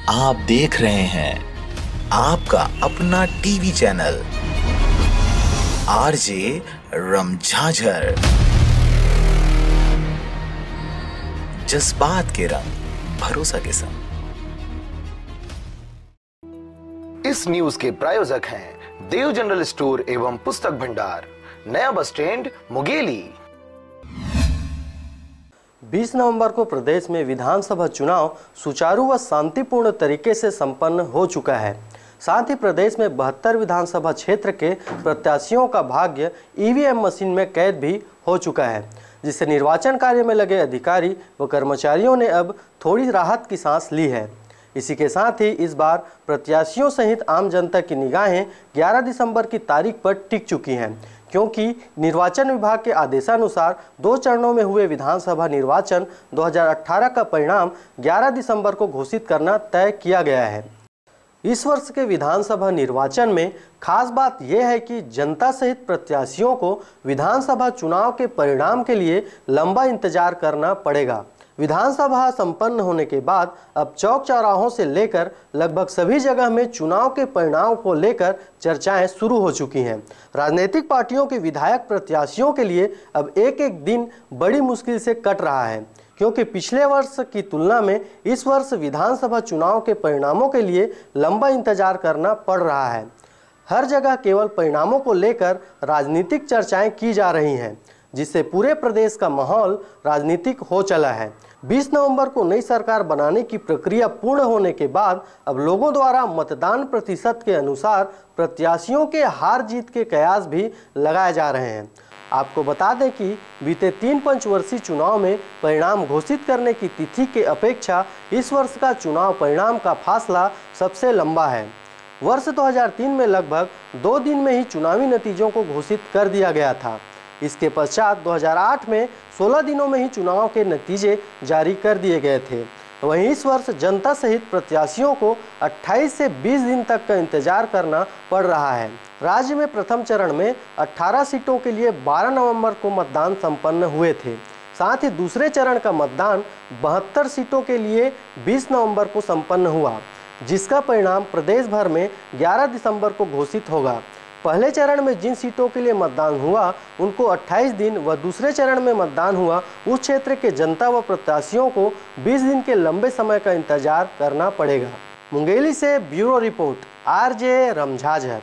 आप देख रहे हैं आपका अपना टीवी चैनल आरजे रमझाझर। जज्बात के रंग, भरोसा के संग। इस न्यूज के प्रायोजक हैं देव जनरल स्टोर एवं पुस्तक भंडार, नया बस स्टैंड, मुंगेली। 20 नवंबर को प्रदेश में विधानसभा चुनाव सुचारू व शांतिपूर्ण तरीके से संपन्न हो चुका है। साथ ही प्रदेश में 72 विधानसभा क्षेत्र के प्रत्याशियों का भाग्य ईवीएम मशीन में कैद भी हो चुका है, जिससे निर्वाचन कार्य में लगे अधिकारी व कर्मचारियों ने अब थोड़ी राहत की सांस ली है। इसी के साथ ही इस बार प्रत्याशियों सहित आम जनता की निगाहें 11 दिसंबर की तारीख पर टिक चुकी हैं, क्योंकि निर्वाचन विभाग के आदेशानुसार 2 चरणों में हुए विधानसभा निर्वाचन 2018 का परिणाम 11 दिसंबर को घोषित करना तय किया गया है। इस वर्ष के विधानसभा निर्वाचन में खास बात यह है कि जनता सहित प्रत्याशियों को विधानसभा चुनाव के परिणाम के लिए लंबा इंतजार करना पड़ेगा। विधानसभा संपन्न होने के बाद अब चौक चौराहों से लेकर लगभग सभी जगह में चुनाव के परिणाम को लेकर चर्चाएं शुरू हो चुकी हैं। राजनीतिक पार्टियों के विधायक प्रत्याशियों के लिए अब एक एक दिन बड़ी मुश्किल से कट रहा है, क्योंकि पिछले वर्ष की तुलना में इस वर्ष विधानसभा चुनाव के परिणामों के लिए लंबा इंतजार करना पड़ रहा है। हर जगह केवल परिणामों को लेकर राजनीतिक चर्चाएं की जा रही हैं, जिससे पूरे प्रदेश का माहौल राजनीतिक हो चला है। 20 नवंबर को नई सरकार बनाने की प्रक्रिया पूर्ण होने के बाद अब लोगों द्वारा मतदान प्रतिशत के अनुसार प्रत्याशियों के हार जीत के कयास भी लगाए जा रहे हैं। आपको बता दें कि बीते 3 पंचवर्षीय चुनाव में परिणाम घोषित करने की तिथि के अपेक्षा इस वर्ष का चुनाव परिणाम का फासला सबसे लंबा है। वर्ष 2003 में लगभग 2 दिन में ही चुनावी नतीजों को घोषित कर दिया गया था। इसके पश्चात 2008 में 16 दिनों में ही चुनाव के नतीजे जारी कर दिए गए थे। वहीं इस वर्ष जनता सहित प्रत्याशियों को 28 से 20 दिन तक का इंतजार करना पड़ रहा है। राज्य में प्रथम चरण में 18 सीटों के लिए 12 नवंबर को मतदान संपन्न हुए थे। साथ ही दूसरे चरण का मतदान 72 सीटों के लिए 20 नवंबर को संपन्न हुआ, जिसका परिणाम प्रदेश भर में 11 दिसंबर को घोषित होगा। पहले चरण में जिन सीटों के लिए मतदान हुआ उनको 28 दिन व दूसरे चरण में मतदान हुआ उस क्षेत्र के जनता व प्रत्याशियों को 20 दिन के लंबे समय का इंतजार करना पड़ेगा। मुंगेली से ब्यूरो रिपोर्ट, आरजे रमझाझर।